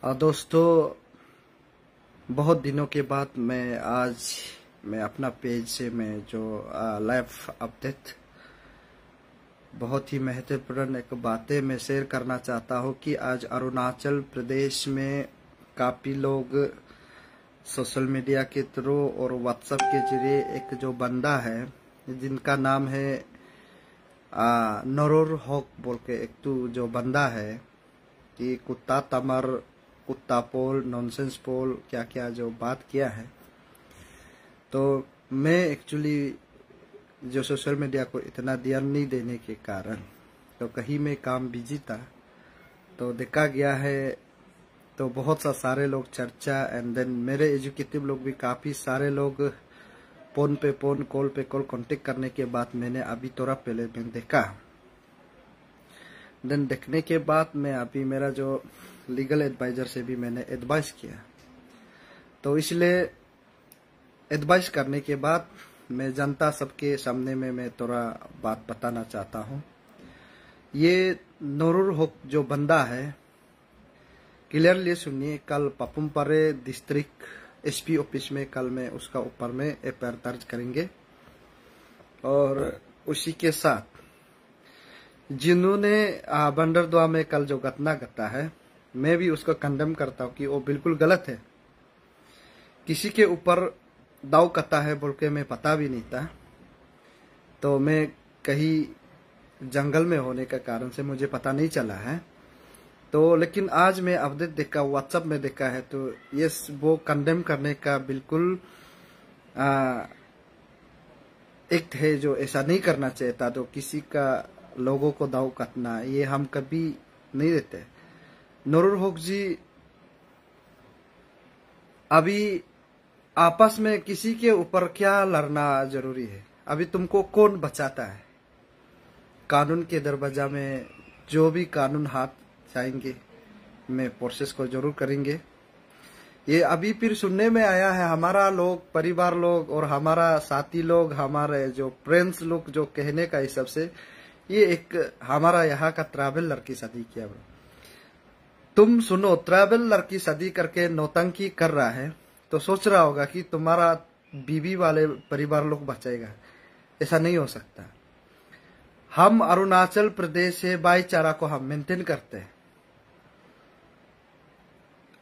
दोस्तों, बहुत दिनों के बाद मैं अपना पेज से मैं जो लाइव अपडेट बहुत ही महत्वपूर्ण एक बातें मैं शेयर करना चाहता हूँ कि आज अरुणाचल प्रदेश में काफ़ी लोग सोशल मीडिया के थ्रू और व्हाट्सएप के जरिए एक जो बंदा है जिनका नाम है नरूर हक बोल के एक तो जो बंदा है कि कुत्ता तमर कुत्ता पोल नॉनसेंस पोल क्या क्या जो बात किया है। तो मैं एक्चुअली जो सोशल मीडिया को इतना ध्यान नहीं देने के कारण तो कहीं मैं काम बिजी था तो देखा गया है तो बहुत सा सारे लोग चर्चा एंड देन मेरे एजुकेटिव लोग भी काफ़ी सारे लोग फोन पे फोन कॉल पे कॉल कांटेक्ट करने के बाद मैंने अभी थोड़ा पहले मैंने देखा। देन देखने के बाद मैं अभी मेरा जो लीगल एडवाइजर से भी मैंने एडवाइस किया, तो इसलिए एडवाइस करने के बाद मैं जनता सबके सामने में मैं थोड़ा बात बताना चाहता हूँ। ये नरूर हक जो बंदा है, क्लियरली सुनिए, कल पापुमपारे डिस्ट्रिक्ट एसपी ऑफिस में कल मैं उसका ऊपर में एफआईआर दर्ज करेंगे और उसी के साथ जिन्होंने बंदरदुआ में कल जो घटना घटा है मैं भी उसको कंडेम करता हूँ कि वो बिल्कुल गलत है। किसी के ऊपर दाव कटा है बोल के मैं पता भी नहीं था, तो मैं कहीं जंगल में होने का कारण से मुझे पता नहीं चला है। तो लेकिन आज मैं अपडेट देखा, व्हाट्सएप में देखा है, तो ये वो कंडेम करने का बिल्कुल एक्ट है जो ऐसा नहीं करना चाहिए था। तो किसी का लोगों को दाव काटना ये हम कभी नहीं देते। नरूर हक जी, अभी आपस में किसी के ऊपर क्या लड़ना जरूरी है? अभी तुमको कौन बचाता है? कानून के दरवाजा में जो भी कानून हाथ जाएंगे मैं प्रोसेस को जरूर करेंगे। ये अभी फिर सुनने में आया है हमारा लोग परिवार लोग और हमारा साथी लोग हमारे जो फ्रेंड्स लोग जो कहने का हिसाब से ये एक हमारा यहाँ का ट्रैवल लड़की शादी किया। तुम सुनो, ट्रैवल लड़की शादी करके नौटंकी कर रहा है तो सोच रहा होगा कि तुम्हारा बीवी वाले परिवार लोग बचाएगा। ऐसा नहीं हो सकता। हम अरुणाचल प्रदेश से भाईचारा को हम मेंटेन करते हैं।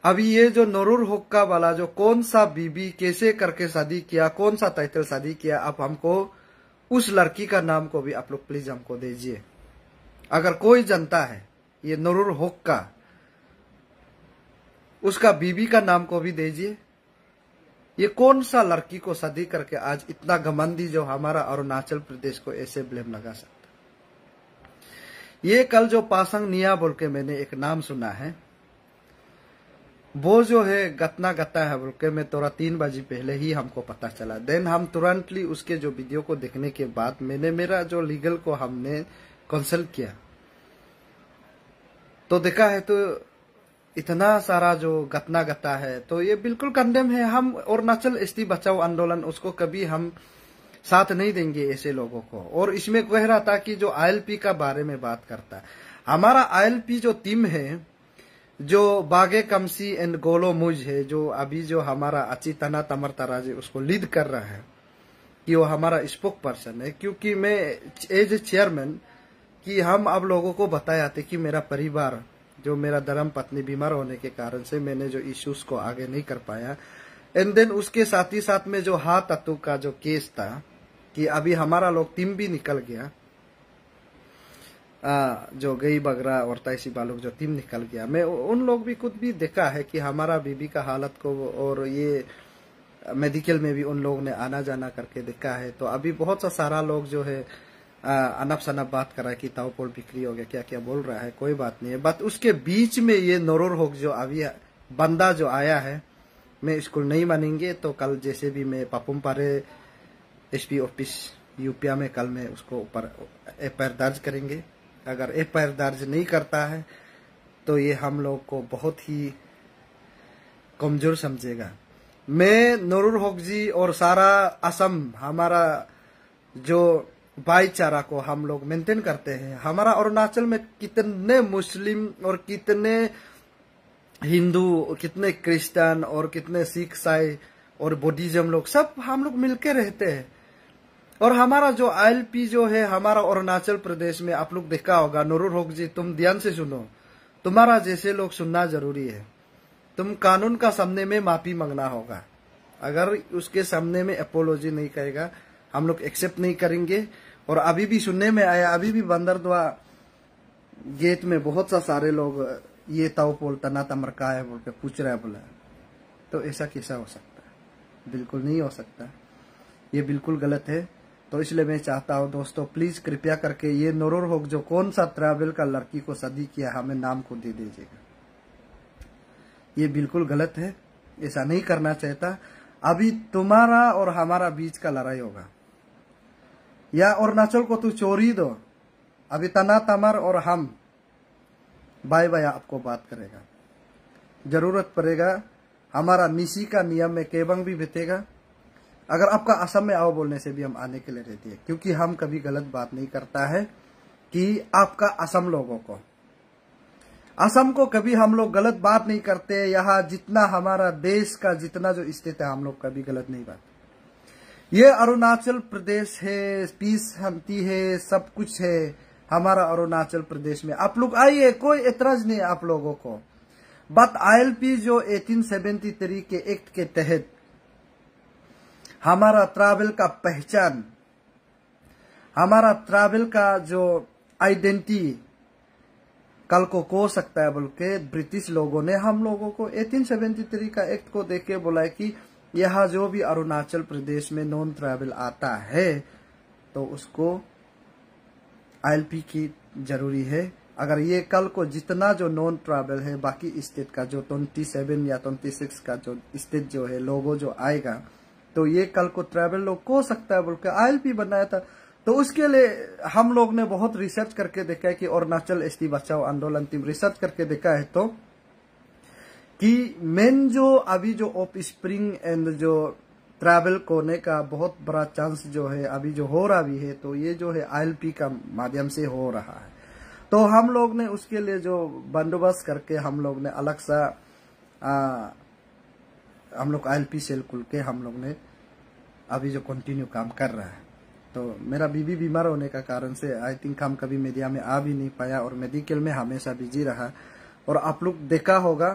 अभी ये जो नरूर हक का वाला जो कौन सा बीबी कैसे करके शादी किया, कौन सा टाइटल शादी किया, आप हमको उस लड़की का नाम को भी आप लोग प्लीज हमको दीजिए। अगर कोई जनता है ये नरूर हक का, उसका बीबी का नाम को भी दीजिए। ये कौन सा लड़की को शादी करके आज इतना घमंडी जो हमारा अरुणाचल प्रदेश को ऐसे ब्लेम लगा सकता? ये कल जो पासंग निया बोल के मैंने एक नाम सुना है, वो जो है घटना घटा है बोल के मैं थोड़ा 3 बजे पहले ही हमको पता चला। देन हम तुरंतली उसके जो वीडियो को देखने के बाद मैंने मेरा जो लीगल को हमने कंसल्ट किया तो देखा है तो इतना सारा जो घटना घटा है तो ये बिल्कुल कंडेम है। हम अरुणाचल एसटी बचाओ आंदोलन उसको कभी हम साथ नहीं देंगे ऐसे लोगों को। और इसमें कह रहा था कि जो आईएलपी का बारे में बात करता है, हमारा आईएलपी जो टीम है जो बागे कमसी एंड गोलो मुझ है, जो अभी जो हमारा अचितना तमर तराजे उसको लीड कर रहा है कि वो हमारा स्पोक पर्सन है। क्योंकि मैं एज ए चेयरमैन कि हम अब लोगों को बताया था कि मेरा परिवार जो मेरा धर्म पत्नी बीमार होने के कारण से मैंने जो इश्यूज को आगे नहीं कर पाया। एंड देन उसके साथ ही साथ में जो हाथ अतु का जो केस था कि अभी हमारा लोग टीम भी निकल गया, जो गई बगरा और तैसी बालूक जो टीम निकल गया। मैं उन लोग भी खुद भी देखा है कि हमारा बीबी का हालत को और ये मेडिकल में भी उन लोगों ने आना जाना करके देखा है। तो अभी बहुत सा सारा लोग जो है अनप शनप बात कर रहा है कि तावपोल बिक्री हो गया, क्या क्या बोल रहा है, कोई बात नहीं है। बट उसके बीच में ये नरूर हक जो अभी बंदा जो आया है मैं इसको नहीं मानेंगे। तो कल जैसे भी मैं पापुमपारे एसपी ऑफिस यूपिया में कल मैं उसको ऊपर एफआईआर दर्ज करेंगे। अगर एफआईआर दर्ज नहीं करता है तो ये हम लोग को बहुत ही कमजोर समझेगा। मैं नरूर हक जी और सारा असम हमारा जो भाईचारा को हम लोग मेंटेन करते हैं। हमारा अरुणाचल में कितने मुस्लिम और कितने हिंदू, कितने क्रिश्चियन और कितने सिख, ईसाई और बुद्धिज्म लोग, सब हम लोग मिलके रहते हैं। और हमारा जो ILP जो है हमारा अरुणाचल प्रदेश में, आप लोग देखा होगा, नूरुल हक जी तुम ध्यान से सुनो, तुम्हारा जैसे लोग सुनना जरूरी है। तुम कानून का सामने में माफी मांगना होगा, अगर उसके सामने में अपोलॉजी नहीं करेगा हम लोग एक्सेप्ट नहीं करेंगे। और अभी भी सुनने में आया, अभी भी बंदरदुआ गेट में बहुत सा सारे लोग ये ताऊ पोल तना तमरका है बोल के पूछ रहा है, बोला तो ऐसा कैसा हो सकता है? बिल्कुल नहीं हो सकता, ये बिल्कुल गलत है। तो इसलिए मैं चाहता हूँ दोस्तों, प्लीज कृपया करके ये नूरुल हक जो कौन सा ट्रैवल का लड़की को शादी किया, हमें नाम को दे दीजिएगा। ये बिल्कुल गलत है, ऐसा नहीं करना चाहता। अभी तुम्हारा और हमारा बीच का लड़ाई होगा, या अरुणाचल को तू चोरी दो, अभी तना तमर और हम भाई भाई आपको बात करेगा, जरूरत पड़ेगा हमारा निशी का नियम में केबंग भी बीतेगा। अगर आपका असम में आओ बोलने से भी हम आने के लिए रहती है, क्योंकि हम कभी गलत बात नहीं करता है कि आपका असम लोगों को, असम को कभी हम लोग गलत बात नहीं करते। यहाँ जितना हमारा देश का जितना जो स्थिति है, हम लोग कभी गलत नहीं बात। ये अरुणाचल प्रदेश है, पीस शांति है, सब कुछ है हमारा अरुणाचल प्रदेश में। आप लोग आइए, कोई एतराज नहीं है आप लोगों को। बट ILP जो 1873 के एक्ट के तहत हमारा ट्रैवल का पहचान, हमारा ट्रैवल का जो आइडेंटिटी कल को हो सकता है बोल के ब्रिटिश लोगों ने हम लोगों को 1873 का एक्ट को देख के बोला है कि यहाँ जो भी अरुणाचल प्रदेश में नॉन ट्रैवल आता है तो उसको ILP की जरूरी है। अगर ये कल को जितना जो नॉन ट्रैवल है बाकी स्टेट का जो 27 या 26 का जो स्टेट जो है लोगों जो आएगा, तो ये कल को ट्रैवल लोग हो सकता है बोल के ILP बनाया था। तो उसके लिए हम लोग ने बहुत रिसर्च करके देखा है कि अरुणाचल ST बचाओ आंदोलन टीम रिसर्च करके देखा है तो कि मेन जो अभी जो ऑफ स्प्रिंग एंड जो ट्रैवल होने का बहुत बड़ा चांस जो है अभी जो हो रहा भी है, तो ये जो है ILP का माध्यम से हो रहा है। तो हम लोग ने उसके लिए जो बंदोबस्त करके हम लोग ने अलग सा हम लोग ILP सेल खुल के हम लोग ने अभी जो कंटिन्यू काम कर रहा है। तो मेरा बीबी बीमार होने का कारण से आई थिंक हम कभी मीडिया में आ भी नहीं पाया और मेडिकल में हमेशा बिजी रहा। और आप लोग देखा होगा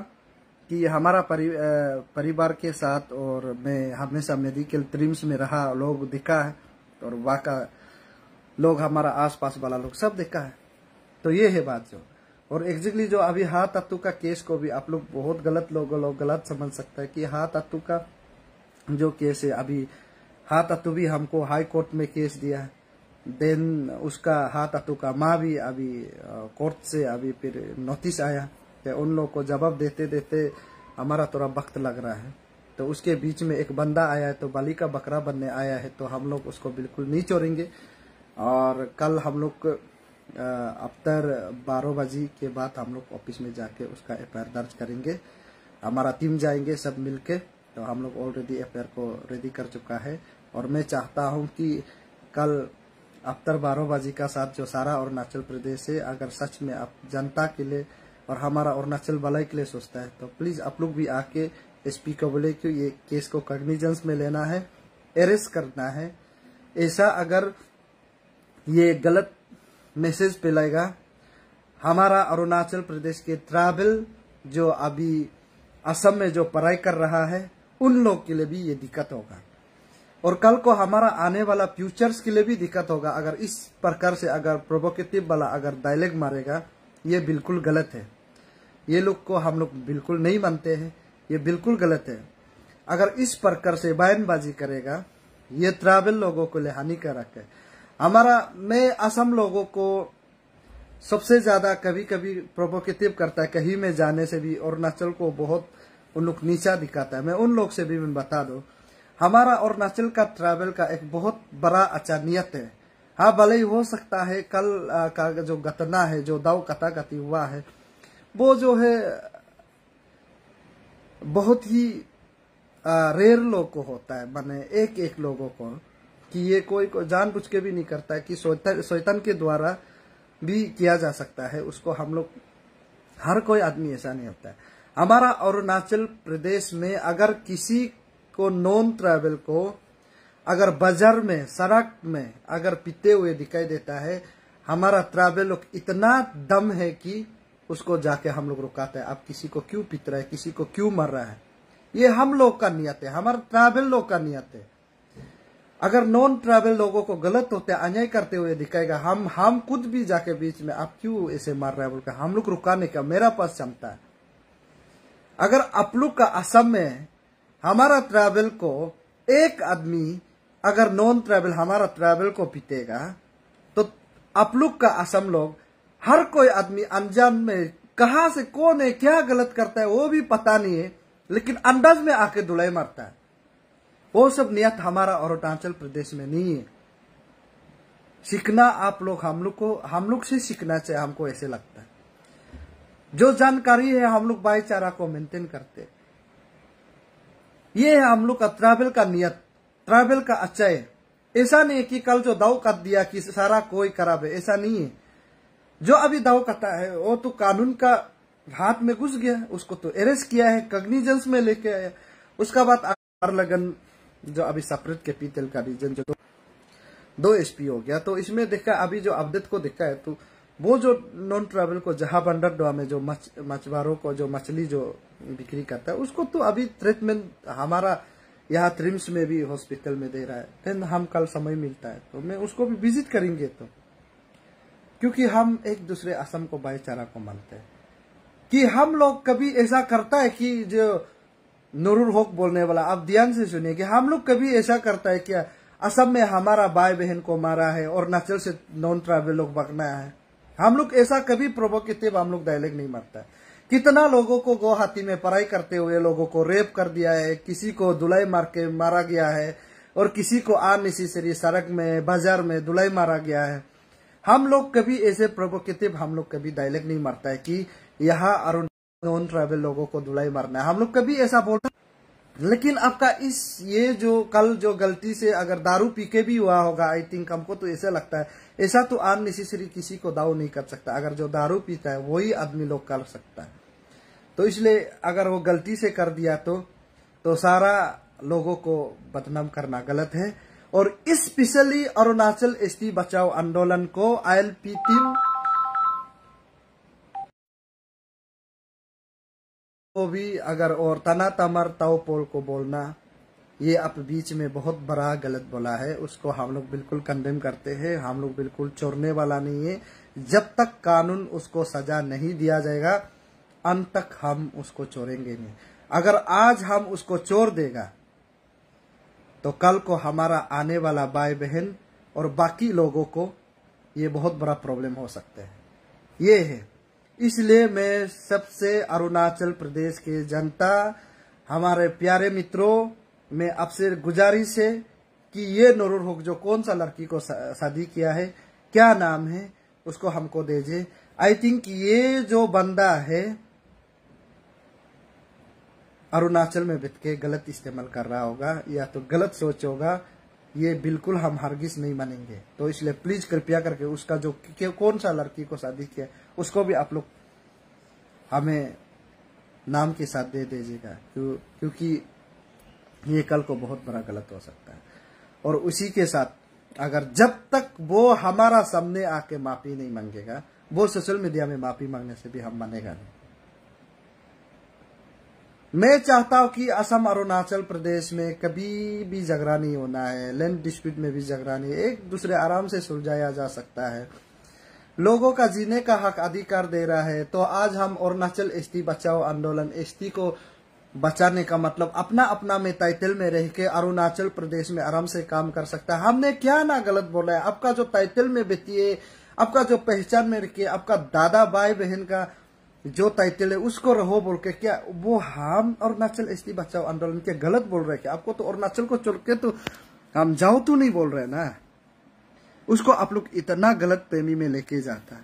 कि हमारा परिवार के साथ और मैं हमेशा मेडिकल ट्रिम्स में रहा, लोग देखा है और वहाँ का लोग हमारा आसपास वाला लोग सब देखा है। तो ये है बात जो, और एग्जैक्टली जो अभी हाथ अत्तू का केस को भी आप लोग बहुत गलत लोग गलत समझ सकते हैं कि हाथ अत्तू का जो केस है, अभी हाथ अत्तू भी हमको हाई कोर्ट में केस दिया है, देन उसका हाथ अत्तू का माँ भी अभी कोर्ट से अभी फिर नोटिस आया कि उन लोग को जवाब देते देते हमारा थोड़ा वक्त लग रहा है। तो उसके बीच में एक बंदा आया है, तो बलि का बकरा बनने आया है, तो हम लोग उसको बिल्कुल नहीं छोड़ेंगे। और कल हम लोग आफ्टर 12 बजे के बाद हम लोग ऑफिस में जाके उसका FIR दर्ज करेंगे। हमारा टीम जाएंगे सब मिलके, तो हम लोग ऑलरेडी FIR को रेडी कर चुका है। और मैं चाहता हूं कि कल आफ्टर 12 बजे का साथ जो सारा अरुणाचल प्रदेश है, अगर सच में आप जनता के लिए और हमारा अरुणाचल भलाई के लिए सोचता है तो प्लीज आप लोग भी आके SP को बोले कि ये केस को कॉग्निजेंस में लेना है, अरेस्ट करना है। ऐसा अगर ये गलत मैसेज फैलाएगा, हमारा अरुणाचल प्रदेश के ट्राइबल जो अभी असम में जो पढ़ाई कर रहा है उन लोग के लिए भी ये दिक्कत होगा, और कल को हमारा आने वाला फ्यूचर्स के लिए भी दिक्कत होगा। अगर इस प्रकार से अगर प्रोवोकेटिव वाला अगर डायलॉग मारेगा, ये बिल्कुल गलत है। ये लोग को हम लोग बिल्कुल नहीं मानते हैं, ये बिल्कुल गलत है। अगर इस प्रकार से बयानबाजी करेगा, ये ट्राइबल लोगों को लिए हानिकारक है। मैं असम लोगों को सबसे ज्यादा कभी कभी प्रोवोकेटिव करता है, कहीं में जाने से भी अरुणाचल को बहुत उन लोग नीचा दिखाता है। मैं उन लोग से भी मैं बता दूं, हमारा अरुणाचल का ट्रैवल का एक बहुत बड़ा अच्छा नियत है। हाँ, भले ही हो सकता है कल का जो घटना है, जो दाव कथाकथी हुआ है, वो जो है बहुत ही रेयर लोग को होता है, माने एक लोगों को, कि ये कोई जानबूझ के भी नहीं करता है, कि शैतान के द्वारा भी किया जा सकता है उसको। हम लोग हर कोई आदमी ऐसा नहीं होता है। हमारा अरुणाचल प्रदेश में अगर किसी को नॉन ट्राइबल को अगर बाजार में सड़क में अगर पीते हुए दिखाई देता है, हमारा ट्राइबल लोग इतना दम है कि उसको जाके हम लोग रुकाते हैं। आप किसी को क्यों पीट रहा है, किसी को क्यों मर रहा है, ये हम लोग का नियत है, हमारा ट्राइबल लोग का नियत है। अगर नॉन ट्राइबल लोगों को गलत होते अन्याय करते हुए दिखाएगा, हम खुद भी जाके बीच में आप क्यों ऐसे मार रहे हैं बोलकर हम लोग रुकाने का मेरा पास क्षमता है। अगर आप लोग का असम में हमारा ट्राइबल को एक आदमी अगर नॉन ट्राइबल हमारा ट्राइबल को पीटेगा, तो आप लोग का असम लोग हर कोई आदमी अनजान में कहां से कौन है क्या गलत करता है वो भी पता नहीं है, लेकिन अंदाज में आके धुलाई मारता है। वो सब नियत हमारा अरुणाचल प्रदेश में नहीं है। सीखना आप लोग हम लोग से सीखना चाहिए, हमको ऐसे लगता है। जो जानकारी है हम लोग भाईचारा को मेंटेन करते, ये है हम लोग का ट्राइबल का नियत, ट्राइबल का अच्छा है। ऐसा नहीं है कि कल जो दाव काट दिया कि सारा कोई खराब है, ऐसा नहीं है। जो अभी दाव काटा है वो तो कानून का हाथ में घुस गया, उसको तो अरेस्ट किया है, कॉग्निजेंस में लेके आया। उसका बाद लगन जो अभी सेपरेट कैपिटल का रीजन जो 2 एसपी हो गया, तो इसमें देखा अभी जो अपडेट को देखा है, तो वो जो नॉन ट्राइबल को जहां बंदरडोआ में जो मछुआरों को जो मछली जो बिक्री करता है, उसको तो अभी ट्रीटमेंट हमारा यहाँ ट्रिम्स में भी हॉस्पिटल में दे रहा है। फिर हम कल समय मिलता है तो मैं उसको भी विजिट करेंगे, तो क्योंकि हम एक दूसरे असम को भाईचारा को मानते हैं। कि हम लोग कभी ऐसा करता है कि जो नूरुल हक बोलने वाला, आप ध्यान से सुनिए, कि हम लोग कभी ऐसा करता है क्या असम में हमारा भाई बहन को मारा है और अरुणाचल से नॉन ट्राइबल लोग भगना है। हम लोग ऐसा कभी प्रोवोकेटिव हम लोग डायलॉग नहीं मारता है। कितना लोगों को गुवाहाटी में पढ़ाई करते हुए लोगों को रेप कर दिया है, किसी को धुलाई मार के मारा गया है, और किसी को अननेसेसरी सड़क में बाजार में धुलाई मारा गया है। हम लोग कभी ऐसे प्रोवोकेटिव हम लोग कभी डायलॉग नहीं मारता है कि यहाँ नॉन ट्राइबल लोगों को धुलाई मारना है, हम लोग कभी ऐसा बोलते। लेकिन आपका ये जो कल जो गलती से अगर दारू पी के भी हुआ होगा, आई थिंक हमको तो ऐसा लगता है, ऐसा तो अननेसेसरी किसी को दाऊ नहीं कर सकता। अगर जो दारू पीता है वही आदमी लोग कर सकता है। तो इसलिए अगर वो गलती से कर दिया तो सारा लोगों को बदनाम करना गलत है। और स्पेशली अरुणाचल एसटी बचाओ आंदोलन को ILP टीम को भी अगर और तना तमर ताओ पोल को बोलना, ये आप बीच में बहुत बड़ा गलत बोला है, उसको हम लोग बिल्कुल कंडेम करते हैं। हम लोग बिल्कुल छोड़ने वाला नहीं है। जब तक कानून उसको सजा नहीं दिया जाएगा अंत तक हम उसको छोड़ेंगे नहीं। अगर आज हम उसको छोड़ देगा तो कल को हमारा आने वाला भाई बहन और बाकी लोगों को ये बहुत बड़ा प्रॉब्लम हो सकता है। ये है, इसलिए मैं सबसे अरुणाचल प्रदेश के जनता, हमारे प्यारे मित्रों, मैं आपसे गुजारिश है कि ये नूरुल हक जो कौन सा लड़की को शादी किया है, क्या नाम है, उसको हमको दीजिए। आई थिंक ये जो बंदा है अरुणाचल में बैठ के गलत इस्तेमाल कर रहा होगा या तो गलत सोच होगा, ये बिल्कुल हम हरगिज नहीं मानेंगे। तो इसलिए प्लीज कृपया करके उसका जो कौन सा लड़की को शादी किया उसको भी आप लोग हमें नाम के साथ दे दीजिएगा, क्योंकि ये कल को बहुत बड़ा गलत हो सकता है। और उसी के साथ अगर जब तक वो हमारा सामने आके माफी नहीं मांगेगा, वो सोशल मीडिया में माफी मांगने से भी हम मानेगा नहीं। मैं चाहता हूं कि असम अरुणाचल प्रदेश में कभी भी झगड़ा नहीं होना है, लैंड डिस्प्यूट में भी झगड़ा नहीं, एक दूसरे आराम से सुलझाया जा सकता है। लोगों का जीने का हक अधिकार दे रहा है। तो आज हम अरुणाचल एसटी बचाओ आंदोलन, एसटी को बचाने का मतलब अपना अपना में टाइटल में रह के अरुणाचल प्रदेश में आराम से काम कर सकता है। हमने क्या ना गलत बोला है। आपका जो टाइटल में बैठिए, आपका जो पहचान में रखिए, आपका दादा भाई बहन का जो टाइटल है उसको रहो बोल के, क्या वो हम अरुणाचल एसटी बचाओ आंदोलन के गलत बोल रहे क्या? आपको तो अरुणाचल को छोड़ के तो हम जाओ तो नहीं बोल रहे ना। उसको आप लोग इतना गलत प्रेमी में लेके जाता है।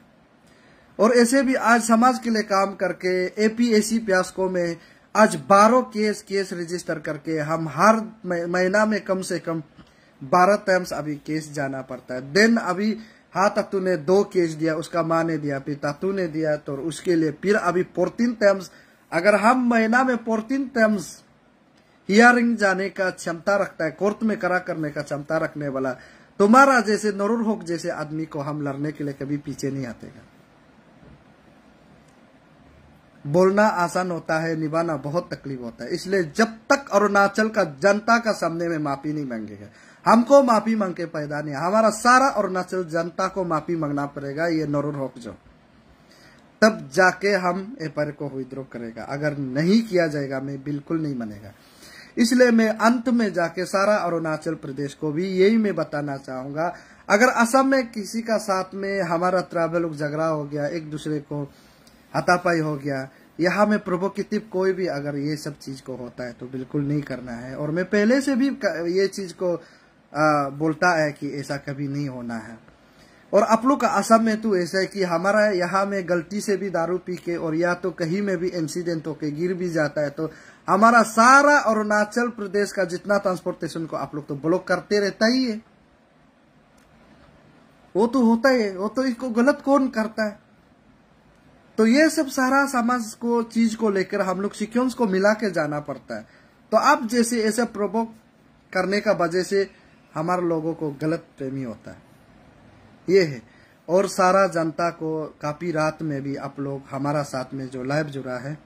और ऐसे भी आज समाज के लिए काम करके APSC प्यास्को में आज 12 केस रजिस्टर करके हम हर महीना में कम से कम 12 टाइम्स अभी केस जाना पड़ता है। देन अभी हाँ तत्तू ने 2 केस दिया, उसका माँ ने दिया, फिर तत्तू ने दिया, तो उसके लिए फिर अभी 14 टाइम्स अगर हम महीना में 14 टाइम्स हियरिंग जाने का क्षमता रखता है, कोर्ट में करा करने का क्षमता रखने वाला तुम्हारा जैसे नूरुल हक जैसे आदमी को हम लड़ने के लिए कभी पीछे नहीं आतेगा। बोलना आसान होता है, निभाना बहुत तकलीफ होता है। इसलिए जब तक अरुणाचल का जनता का सामने में माफी नहीं मांगेगा, हमको माफी मांग के पैदा नहीं, हमारा सारा अरुणाचल जनता को माफी मांगना पड़ेगा, ये नूरुल हक जो, तब जाके हम एफआईआर को विड्रॉ करेगा। अगर नहीं किया जाएगा मैं बिल्कुल नहीं मानेगा। इसलिए मैं अंत में जाके सारा अरुणाचल प्रदेश को भी यही मैं बताना चाहूंगा, अगर असम में किसी का साथ में हमारा ट्राइबल झगड़ा हो गया, एक दूसरे को हाथापाई हो गया, यहाँ में प्रोवोकेटिव कोई भी अगर ये सब चीज को होता है तो बिल्कुल नहीं करना है। और मैं पहले से भी ये चीज को बोलता है कि ऐसा कभी नहीं होना है। और आप लोग का असम में तो ऐसा है कि हमारा यहाँ में गलती से भी दारू पी के और या तो कहीं में भी इंसिडेंट होके गिर भी जाता है तो हमारा सारा अरुणाचल प्रदेश का जितना ट्रांसपोर्टेशन को आप लोग तो ब्लॉक करते रहता ही है। वो तो होता ही है, वो तो इसको गलत कौन करता है। तो ये सब सारा समाज को चीज को लेकर हम लोग सीक्वेंस को मिला के जाना पड़ता है। तो आप जैसे ऐसे प्रोवोक करने का वजह से हमारे लोगों को गलत फहमी होता है, ये है। और सारा जनता को काफी रात में भी आप लोग हमारा साथ में जो लाइव जुड़ा है,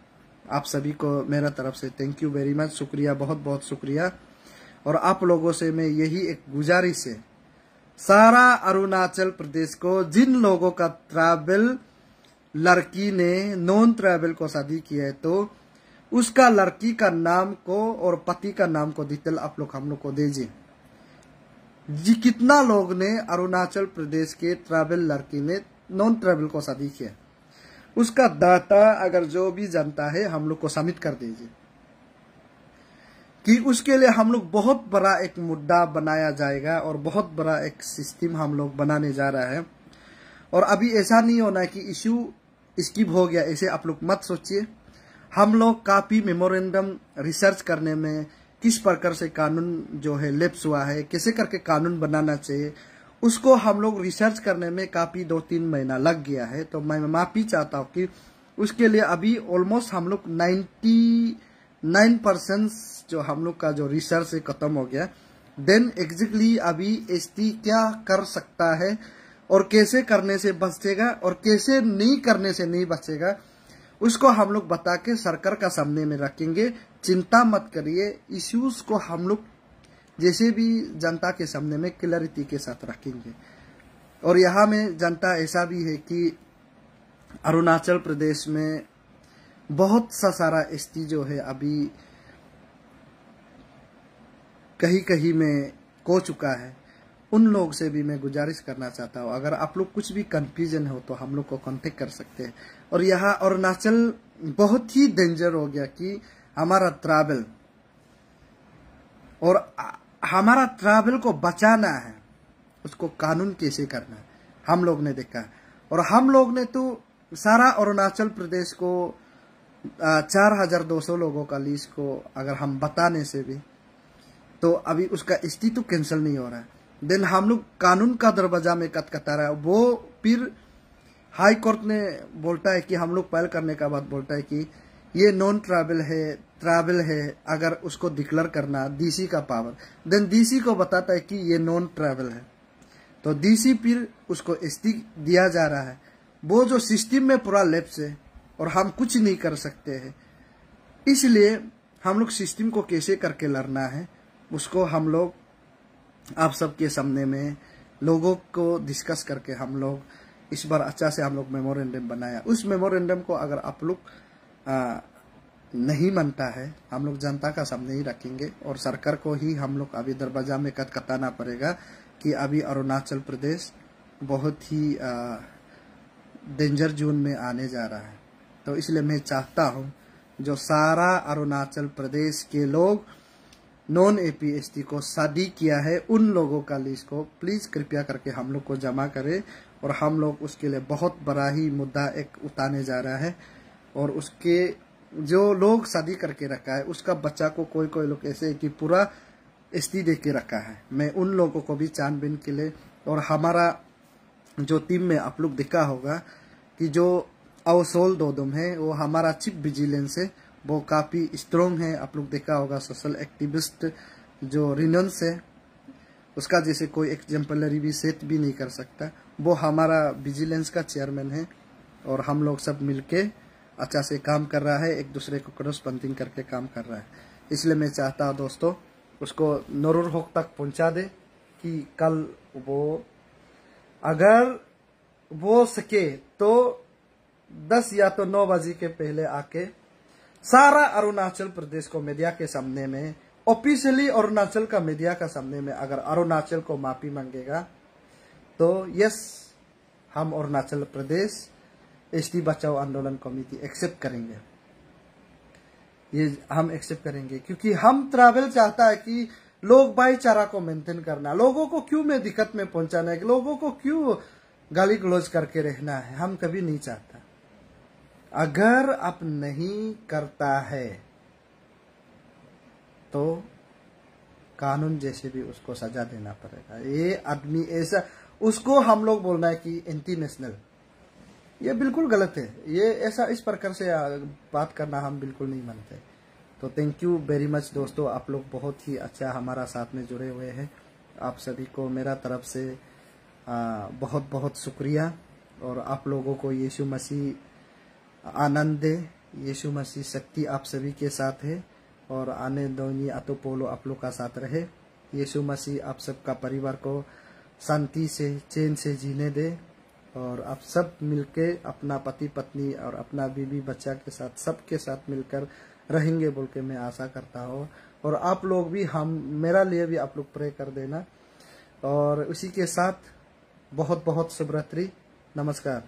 आप सभी को मेरा तरफ से थैंक यू वेरी मच, शुक्रिया, बहुत बहुत शुक्रिया। और आप लोगों से मैं यही एक गुजारिश है, सारा अरुणाचल प्रदेश को जिन लोगों का ट्राइबल लड़की ने नॉन ट्राइबल को शादी किया है तो उसका लड़की का नाम को और पति का नाम को डिटेल आप लोग हम लोग को दीजिए। जी कितना लोग ने अरुणाचल प्रदेश के ट्राइबल लड़की ने नॉन ट्राइबल को शादी किया, उसका डाटा अगर जो भी जानता है हम लोग को सबमिट कर दीजिए, कि उसके लिए हम लोग बहुत बड़ा एक मुद्दा बनाया जाएगा और बहुत बड़ा एक सिस्टम हम लोग बनाने जा रहा है। और अभी ऐसा नहीं होना है कि इश्यू स्किप हो गया, ऐसे आप लोग मत सोचिए। हम लोग काफी मेमोरेंडम रिसर्च करने में किस प्रकार से कानून जो है लैप्स हुआ है, कैसे करके कानून बनाना चाहिए, उसको हम लोग रिसर्च करने में काफी 2-3 महीना लग गया है। तो मैं माफी चाहता हूँ कि उसके लिए अभी ऑलमोस्ट हम लोग 99% जो हम लोग का जो रिसर्च है खत्म हो गया। देन एग्जैक्टली अभी एसटी क्या कर सकता है और कैसे करने से बचेगा और कैसे नहीं करने से नहीं बचेगा, उसको हम लोग बता के सरकार का सामने में रखेंगे। चिंता मत करिए, इश्यूज को हम लोग जैसे भी जनता के सामने में क्लैरिटी के साथ रखेंगे। और यहाँ में जनता ऐसा भी है कि अरुणाचल प्रदेश में बहुत सा सारा एसटी जो है अभी कहीं कहीं में खो चुका है, उन लोग से भी मैं गुजारिश करना चाहता हूँ, अगर आप लोग कुछ भी कंफ्यूजन हो तो हम लोग को कांटेक्ट कर सकते हैं। और यहाँ अरुणाचल बहुत ही डेंजर हो गया कि हमारा ट्रैवल और हमारा ट्रैवल को बचाना है, उसको कानून कैसे करना है हम लोग ने देखा। और हम लोग ने तो सारा अरुणाचल प्रदेश को 4200 लोगों का लिस्ट को अगर हम बताने से भी तो अभी उसका एसटी तो कैंसिल नहीं हो रहा है। देन हम लोग कानून का दरवाजा में कटकटा रहा है। वो फिर हाई कोर्ट ने बोलता है कि हम लोग फाइल करने का बाद बोलता है कि ये नॉन ट्राइबल है, ट्राइबल है, अगर उसको डिक्लेयर करना डीसी का पावर। देन डीसी को बताता है कि ये नॉन ट्राइबल है, तो डीसी फिर उसको एसटी दिया जा रहा है। वो जो सिस्टम में पूरा लैप्स है और हम कुछ नहीं कर सकते हैं। इसलिए हम लोग सिस्टम को कैसे करके लड़ना है उसको हम लोग आप सबके सामने में लोगों को डिस्कस करके हम लोग इस बार अच्छा से हम लोग मेमोरेंडम बनाया। उस मेमोरेंडम को अगर आप लोग नहीं मानता है, हम लोग जनता का सामने ही रखेंगे और सरकार को ही हम लोग अभी दरवाजा में कटकटाना पड़ेगा कि अभी अरुणाचल प्रदेश बहुत ही डेंजर जोन में आने जा रहा है। तो इसलिए मैं चाहता हूँ जो सारा अरुणाचल प्रदेश के लोग नॉन एपीएसटी को शादी किया है उन लोगों का लिस्ट को प्लीज कृपया करके हम लोग को जमा करें। और हम लोग उसके लिए बहुत बड़ा ही मुद्दा एक उठाने जा रहा है। और उसके जो लोग शादी करके रखा है उसका बच्चा को कोई कोई लोग ऐसे कि पूरा एसटी दे के रखा है, मैं उन लोगों को भी छानबीन के लिए। और हमारा जो टीम में आप लोग देखा होगा कि जो अवसोल दोदुम है, वो हमारा चीफ विजिलेंस है, वो काफी स्ट्रॉन्ग है। आप लोग देखा होगा सोशल एक्टिविस्ट जो रिनोन्स है, उसका जैसे कोई एग्जाम्पलरी भी सेट भी नहीं कर सकता। वो हमारा विजिलेंस का चेयरमैन है और हम लोग सब मिलके अच्छा से काम कर रहा है, एक दूसरे को क्रॉस पंथिंग करके काम कर रहा है। इसलिए मैं चाहता हूँ दोस्तों उसको नूरुल हक तक पहुंचा दे कि कल वो अगर वो सके तो 10 या तो 9 बजे के पहले आके सारा अरुणाचल प्रदेश को मीडिया के सामने में, ऑफिशियली अरुणाचल का मीडिया का सामने में अगर अरुणाचल को माफी मांगेगा तो यस, हम अरुणाचल प्रदेश एसटी बचाओ आंदोलन कमेटी एक्सेप्ट करेंगे। ये हम एक्सेप्ट करेंगे क्योंकि हम ट्रैवल चाहता है कि लोग भाईचारा को मेंटेन करना, लोगों को क्यों में दिक्कत में पहुंचाना है, लोगों को क्यों गाली गलौज करके रहना है, हम कभी नहीं चाहता। अगर आप नहीं करता है तो कानून जैसे भी उसको सजा देना पड़ेगा। ये आदमी ऐसा, उसको हम लोग बोलना है कि एंटी नेशनल, ये बिल्कुल गलत है। ये ऐसा इस प्रकार से बात करना हम बिल्कुल नहीं मानते। तो थैंक यू वेरी मच दोस्तों, आप लोग बहुत ही अच्छा हमारा साथ में जुड़े हुए हैं। आप सभी को मेरा तरफ से बहुत बहुत शुक्रिया। और आप लोगों को यीशु मसीह आनंद दे, यीशु मसीह शक्ति आप सभी के साथ है और आने दोनी अतो पोलो आप लोग का साथ रहे। यीशु मसीह आप सबका परिवार को शांति से चैन से जीने दे और आप सब मिलके अपना पति पत्नी और अपना बीवी बच्चा के साथ सबके साथ मिलकर रहेंगे बोल के मैं आशा करता हूँ। और आप लोग भी, हम मेरा लिए भी आप लोग प्रे कर देना। और उसी के साथ बहुत बहुत शुभ रात्रि, नमस्कार।